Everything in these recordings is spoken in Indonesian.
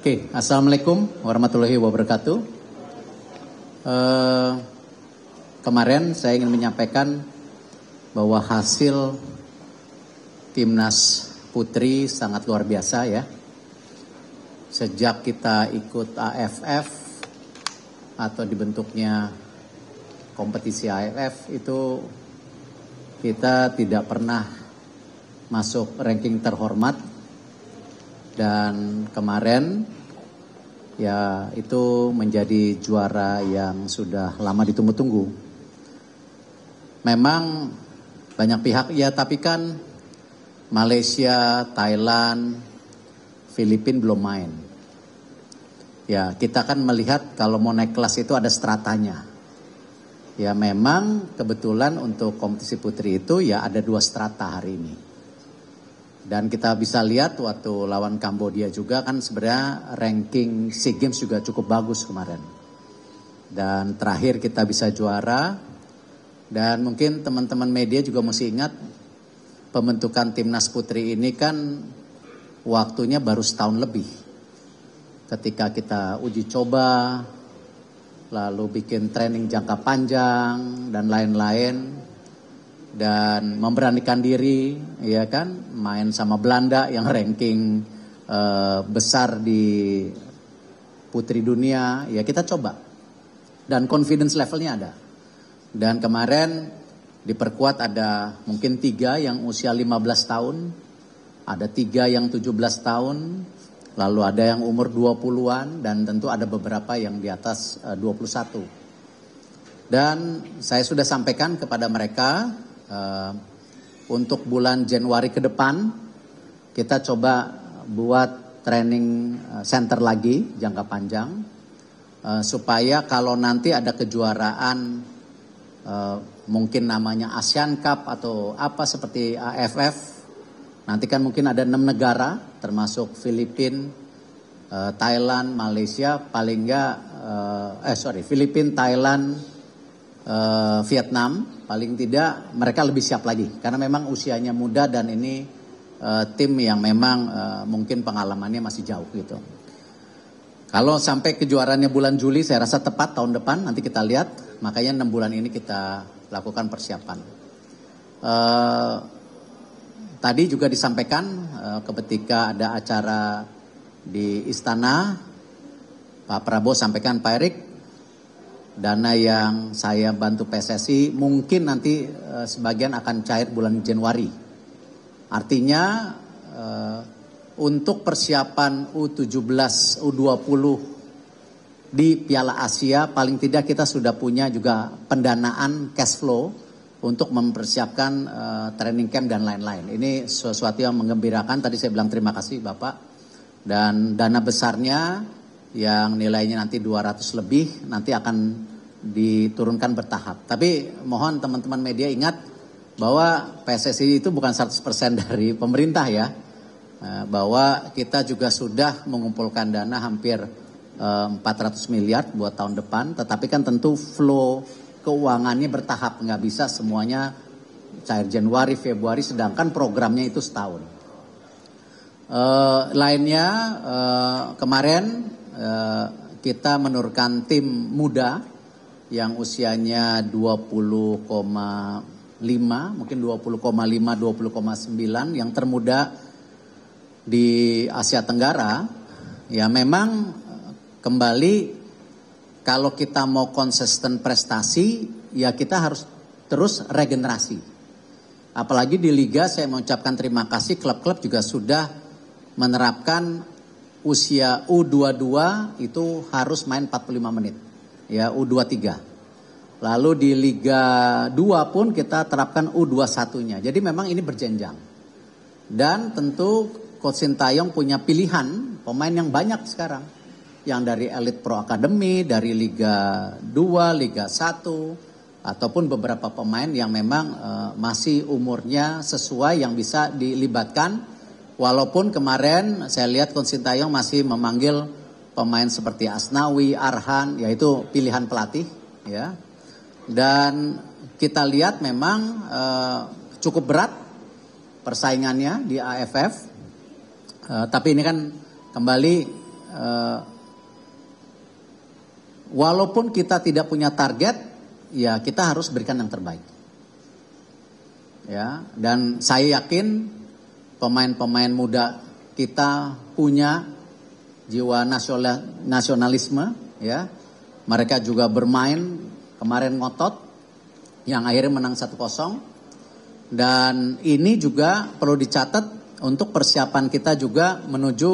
Oke, Assalamualaikum warahmatullahi wabarakatuh. Kemarin saya ingin menyampaikan bahwa hasil Timnas Putri sangat luar biasa ya. Sejak kita ikut AFF atau dibentuknya kompetisi AFF itu kita tidak pernah masuk ranking terhormat. Dan kemarin ya itu menjadi juara yang sudah lama ditunggu-tunggu. Memang banyak pihak ya, tapi kan Malaysia, Thailand, Filipina belum main. Ya kita kan melihat kalau mau naik kelas itu ada stratanya. Ya memang kebetulan untuk kompetisi putri itu ya ada 2 strata hari ini. Dan kita bisa lihat waktu lawan Kambodia juga kan sebenarnya ranking SEA Games juga cukup bagus kemarin. Dan terakhir kita bisa juara. Dan mungkin teman-teman media juga mesti ingat pembentukan Timnas Putri ini kan waktunya baru setahun lebih. Ketika kita uji coba, lalu bikin training jangka panjang dan lain-lain. Dan memberanikan diri, ya kan, main sama Belanda yang ranking besar di putri dunia, ya kita coba. Dan confidence levelnya ada. Dan kemarin diperkuat ada mungkin 3 yang usia 15 tahun, ada 3 yang 17 tahun, lalu ada yang umur 20-an, dan tentu ada beberapa yang di atas 21. Dan saya sudah sampaikan kepada mereka, untuk bulan Januari ke depan kita coba buat training center lagi jangka panjang supaya kalau nanti ada kejuaraan mungkin namanya ASEAN Cup atau apa seperti AFF, nanti kan mungkin ada 6 negara termasuk Filipina, Thailand, Malaysia, paling enggak Filipina, Thailand, Vietnam, paling tidak mereka lebih siap lagi karena memang usianya muda dan ini tim yang memang mungkin pengalamannya masih jauh gitu. Kalau sampai kejuaraannya bulan Juli saya rasa tepat tahun depan, nanti kita lihat, makanya 6 bulan ini kita lakukan persiapan. Tadi juga disampaikan ketika ada acara di Istana, Pak Prabowo sampaikan, Pak Erik, dana yang saya bantu PSSI mungkin nanti sebagian akan cair bulan Januari. Artinya untuk persiapan U17, U20 di Piala Asia paling tidak kita sudah punya juga pendanaan cash flow untuk mempersiapkan training camp dan lain-lain. Ini sesuatu yang menggembirakan. Tadi saya bilang terima kasih Bapak. Dan dana besarnya yang nilainya nanti 200 lebih nanti akan diturunkan bertahap. Tapi mohon teman-teman media ingat bahwa PSSI itu bukan 100% dari pemerintah ya. Bahwa kita juga sudah mengumpulkan dana hampir 400 miliar buat tahun depan. Tetapi kan tentu flow keuangannya bertahap. Nggak bisa semuanya cair Januari, Februari, sedangkan programnya itu setahun. Lainnya kemarin kita menurunkan tim muda yang usianya 20,5, mungkin 20,5, 20,9 yang termuda di Asia Tenggara. Ya memang kembali kalau kita mau konsisten prestasi ya kita harus terus regenerasi. Apalagi di Liga saya mengucapkan terima kasih klub-klub juga sudah menerapkan usia U22 itu harus main 45 menit. Ya U23. Lalu di Liga 2 pun kita terapkan U21-nya. Jadi memang ini berjenjang. Dan tentu Coach Sintayong punya pilihan pemain yang banyak sekarang. Yang dari Elite Pro Academy, dari Liga 2, Liga 1, ataupun beberapa pemain yang memang masih umurnya sesuai yang bisa dilibatkan. Walaupun kemarin saya lihat Coach Sintayong masih memanggil pemain seperti Asnawi, Arhan, yaitu pilihan pelatih, ya. Dan kita lihat memang cukup berat persaingannya di AFF. Tapi ini kan kembali walaupun kita tidak punya target, ya kita harus berikan yang terbaik. Ya, dan saya yakin pemain-pemain muda kita punya jiwa nasionalisme, ya. Mereka juga bermain kemarin ngotot, yang akhirnya menang 1-0. Dan ini juga perlu dicatat untuk persiapan kita juga menuju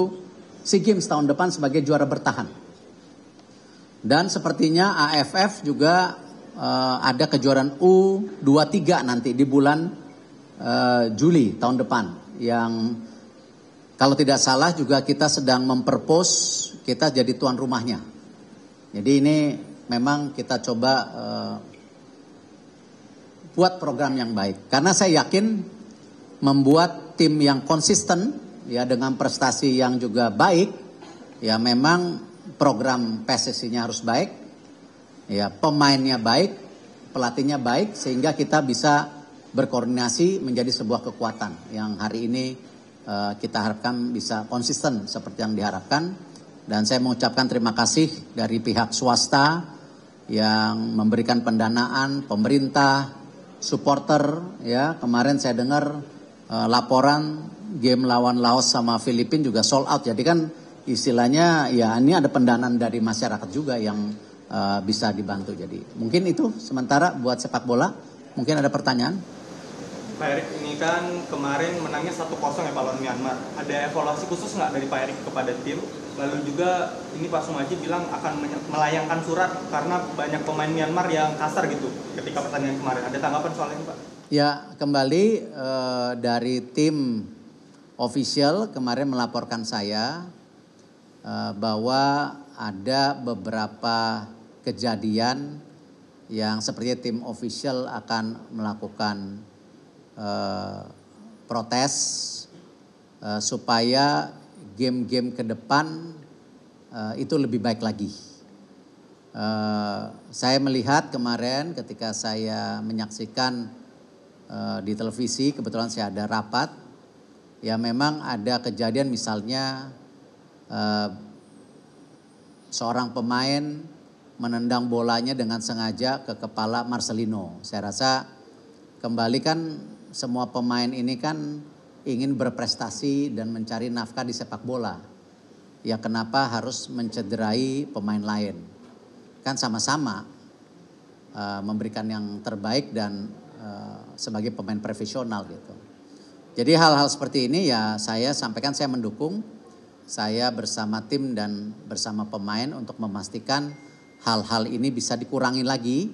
SEA Games tahun depan sebagai juara bertahan. Dan sepertinya AFF juga ada kejuaraan U23 nanti di bulan Juli tahun depan. Yang kalau tidak salah juga kita sedang memperpose kita jadi tuan rumahnya. Jadi ini memang kita coba buat program yang baik. Karena saya yakin membuat tim yang konsisten ya dengan prestasi yang juga baik, ya memang program PSSI-nya harus baik, ya pemainnya baik, pelatihnya baik, sehingga kita bisa berkoordinasi menjadi sebuah kekuatan yang hari ini kita harapkan bisa konsisten seperti yang diharapkan. Dan saya mengucapkan terima kasih dari pihak swasta yang memberikan pendanaan, pemerintah, supporter, ya kemarin saya dengar laporan game lawan Laos sama Filipina juga sold out. Jadi kan istilahnya ya ini ada pendanaan dari masyarakat juga yang bisa dibantu. Jadi mungkin itu sementara buat sepak bola. Mungkin ada pertanyaan? Pak Erik, ini kan kemarin menangnya 1-0 ya Pak lawan Myanmar. Ada evaluasi khusus nggak dari Pak Erik kepada tim? Lalu juga ini Pak Sumaji bilang akan melayangkan surat karena banyak pemain Myanmar yang kasar gitu ketika pertandingan kemarin. Ada tanggapan soal ini Pak? Ya kembali dari tim official kemarin melaporkan saya bahwa ada beberapa kejadian yang sepertinya tim official akan melakukan protes supaya game-game ke depan itu lebih baik lagi. Saya melihat kemarin ketika saya menyaksikan di televisi, kebetulan saya ada rapat, ya memang ada kejadian misalnya seorang pemain menendang bolanya dengan sengaja ke kepala Marcelino. Saya rasa kembali kan semua pemain ini kan ingin berprestasi dan mencari nafkah di sepak bola. Ya kenapa harus mencederai pemain lain? Kan sama-sama memberikan yang terbaik dan sebagai pemain profesional gitu. Jadi hal-hal seperti ini ya saya sampaikan saya mendukung. Saya bersama tim dan bersama pemain untuk memastikan hal-hal ini bisa dikurangi lagi.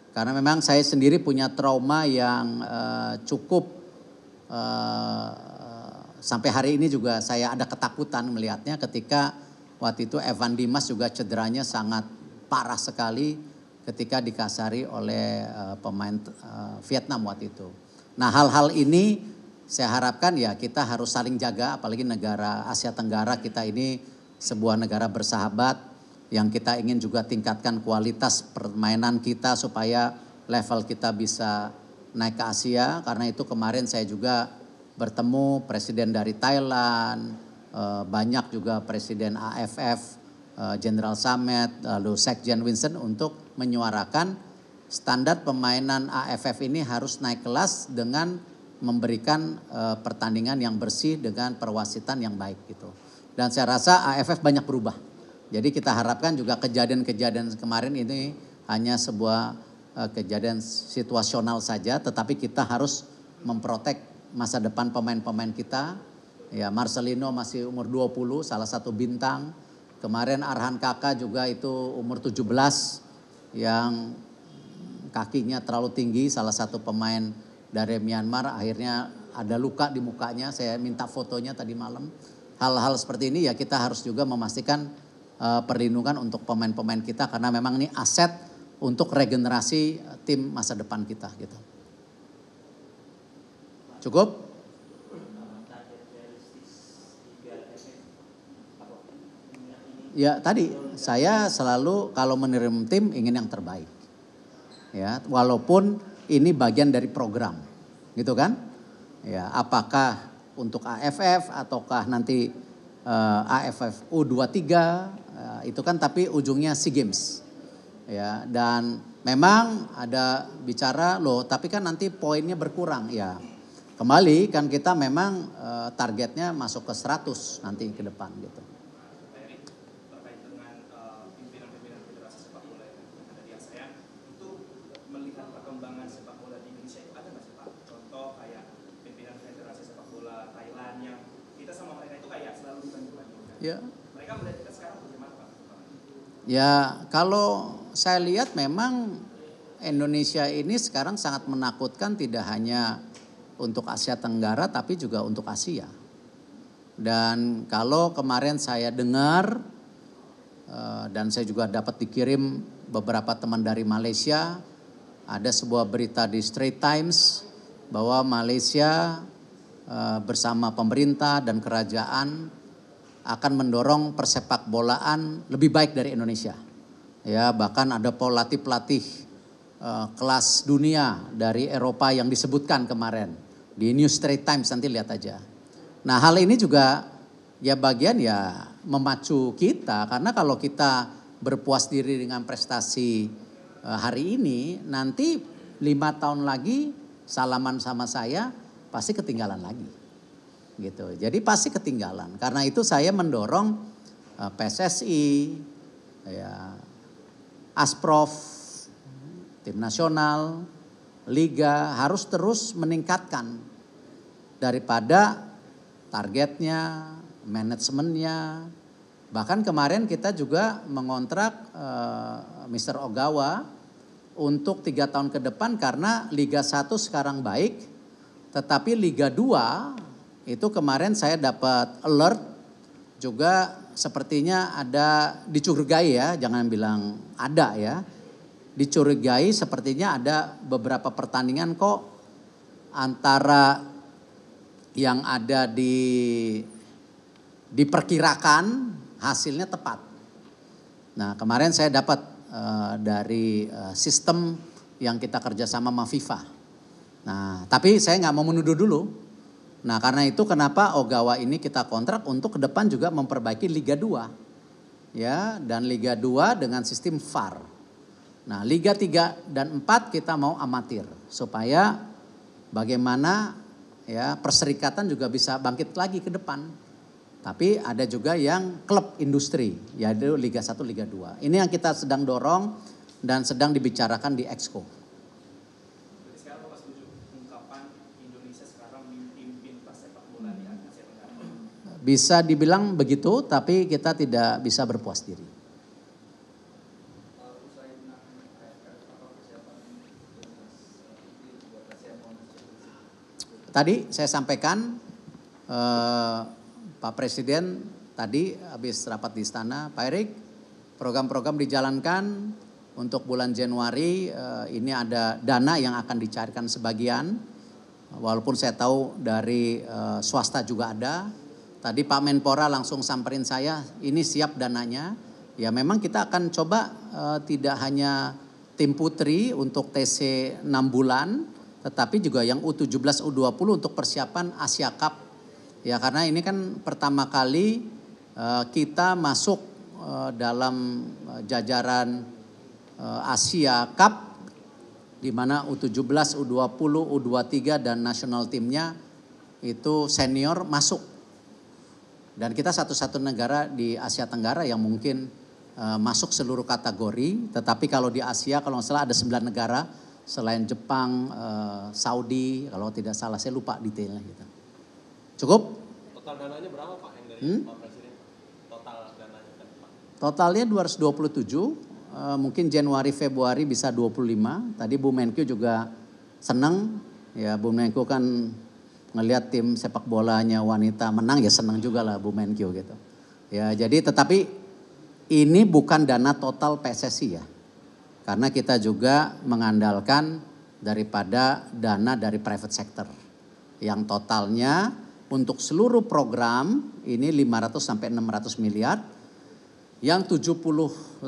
Karena memang saya sendiri punya trauma yang cukup sampai hari ini juga saya ada ketakutan melihatnya ketika waktu itu Evan Dimas juga cederanya sangat parah sekali ketika dikasari oleh pemain Vietnam waktu itu. Nah hal-hal ini saya harapkan ya kita harus saling jaga, apalagi negara Asia Tenggara kita ini sebuah negara bersahabat yang kita ingin juga tingkatkan kualitas permainan kita supaya level kita bisa naik ke Asia. Karena itu kemarin saya juga bertemu presiden dari Thailand, banyak juga presiden AFF, General Samet, lalu Sekjen Vincent untuk menyuarakan standar permainan AFF ini harus naik kelas dengan memberikan pertandingan yang bersih dengan perwasitan yang baik gitu. Dan saya rasa AFF banyak berubah. Jadi kita harapkan juga kejadian-kejadian kemarin ini hanya sebuah kejadian situasional saja, tetapi kita harus memprotek masa depan pemain-pemain kita. Ya Marcelino masih umur 20, salah satu bintang. Kemarin Arhan Kakak juga itu umur 17 yang kakinya terlalu tinggi, salah satu pemain dari Myanmar akhirnya ada luka di mukanya. Saya minta fotonya tadi malam. Hal-hal seperti ini ya kita harus juga memastikan perlindungan untuk pemain-pemain kita karena memang ini aset untuk regenerasi tim masa depan kita gitu. Cukup? Ya tadi saya selalu kalau menerima tim ingin yang terbaik. Ya, walaupun ini bagian dari program. Gitu kan? Ya, apakah untuk AFF ataukah nanti AFF U23 itu kan tapi ujungnya SEA Games. Ya, dan memang ada bicara loh, tapi kan nanti poinnya berkurang ya. Kembali kan kita memang targetnya masuk ke 100 nanti ke depan gitu. Terkait dengan pimpinan-pimpinan federasi sepak bola yang ada di ASEAN, itu melihat perkembangan sepak bola di Indonesia itu ada nggak sih Pak? Contoh kayak pimpinan federasi sepak bola Thailand yang kita sama mereka itu kayak selalu dibanding-bandingkan. Ya. Mereka melihat kita sekarang bagaimana Pak? Ya, kalau saya lihat memang Indonesia ini sekarang sangat menakutkan, tidak hanya untuk Asia Tenggara tapi juga untuk Asia. Dan kalau kemarin saya dengar dan saya juga dapat dikirim beberapa teman dari Malaysia, ada sebuah berita di Straits Times bahwa Malaysia bersama pemerintah dan kerajaan akan mendorong persepak bolaan lebih baik dari Indonesia. Ya, bahkan ada pelatih-pelatih kelas dunia dari Eropa yang disebutkan kemarin di New Straits Times, nanti lihat aja. Nah, hal ini juga ya bagian ya memacu kita, karena kalau kita berpuas diri dengan prestasi hari ini, nanti 5 tahun lagi salaman sama saya pasti ketinggalan lagi. Gitu. Jadi pasti ketinggalan. Karena itu saya mendorong PSSI, ya, Asprof, tim nasional, liga harus terus meningkatkan daripada targetnya, manajemennya. Bahkan kemarin kita juga mengontrak Mr. Ogawa untuk 3 tahun ke depan, karena Liga 1 sekarang baik, tetapi Liga 2 itu kemarin saya dapat alert juga, sepertinya ada dicurigai ya, jangan bilang ada ya. Dicurigai sepertinya ada beberapa pertandingan kok antara yang ada diperkirakan hasilnya tepat. Nah, kemarin saya dapat dari sistem yang kita kerjasama sama FIFA. Nah, tapi saya nggak mau menuduh dulu. Nah, karena itu kenapa Ogawa ini kita kontrak untuk ke depan juga memperbaiki Liga 2. Ya, dan Liga 2 dengan sistem VAR. Nah, Liga 3 dan 4 kita mau amatir supaya bagaimana ya perserikatan juga bisa bangkit lagi ke depan. Tapi ada juga yang klub industri, yaitu Liga 1, Liga 2. Ini yang kita sedang dorong dan sedang dibicarakan di Exco. Jadi sekarang Bapak setuju ungkapan Indonesia sekarang memimpin sepak bola di Asia Tenggara? Bisa dibilang begitu, tapi kita tidak bisa berpuas diri. Tadi saya sampaikan Pak Presiden tadi habis rapat di istana, Pak Erik, program-program dijalankan untuk bulan Januari. Ini ada dana yang akan dicairkan sebagian, walaupun saya tahu dari swasta juga ada. Tadi Pak Menpora langsung samperin saya, ini siap dananya. Ya memang kita akan coba tidak hanya tim putri untuk TC 6 bulan, tetapi juga yang U17, U20 untuk persiapan Asia Cup. Ya karena ini kan pertama kali kita masuk dalam jajaran Asia Cup, di mana U17, U20, U23 dan nasional timnya itu senior masuk. Dan kita satu-satu negara di Asia Tenggara yang mungkin masuk seluruh kategori. Tetapi kalau di Asia kalau nggak salah ada 9 negara selain Jepang, Saudi, kalau tidak salah saya lupa detailnya gitu. Cukup? Total dananya berapa Pak yang dari Pak Presiden? Total dananya kan Pak? Totalnya 227, mungkin Januari Februari bisa 25. Tadi Bu Menkyu juga senang, ya Bu Menkyu kan ngelihat tim sepak bolanya wanita menang ya senang juga lah Bu Menkyu gitu. Ya jadi tetapi ini bukan dana total PSSI ya. Karena kita juga mengandalkan daripada dana dari private sector. Yang totalnya untuk seluruh program ini 500 sampai 600 miliar. Yang 70-80%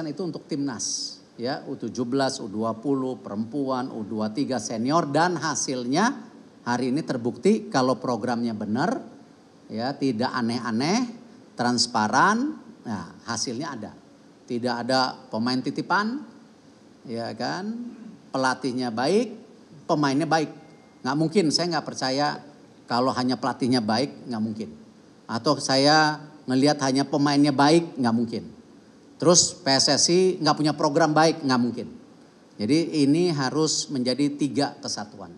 itu untuk timnas. Ya, U17, U20, perempuan, U23 senior. Dan hasilnya hari ini terbukti kalau programnya benar. ya tidak aneh-aneh, transparan, nah hasilnya ada. Tidak ada pemain titipan, ya kan, pelatihnya baik, pemainnya baik. Nggak mungkin, saya nggak percaya kalau hanya pelatihnya baik, nggak mungkin. Atau saya ngelihat hanya pemainnya baik, nggak mungkin. Terus PSSI nggak punya program baik, nggak mungkin. Jadi ini harus menjadi 3 kesatuan.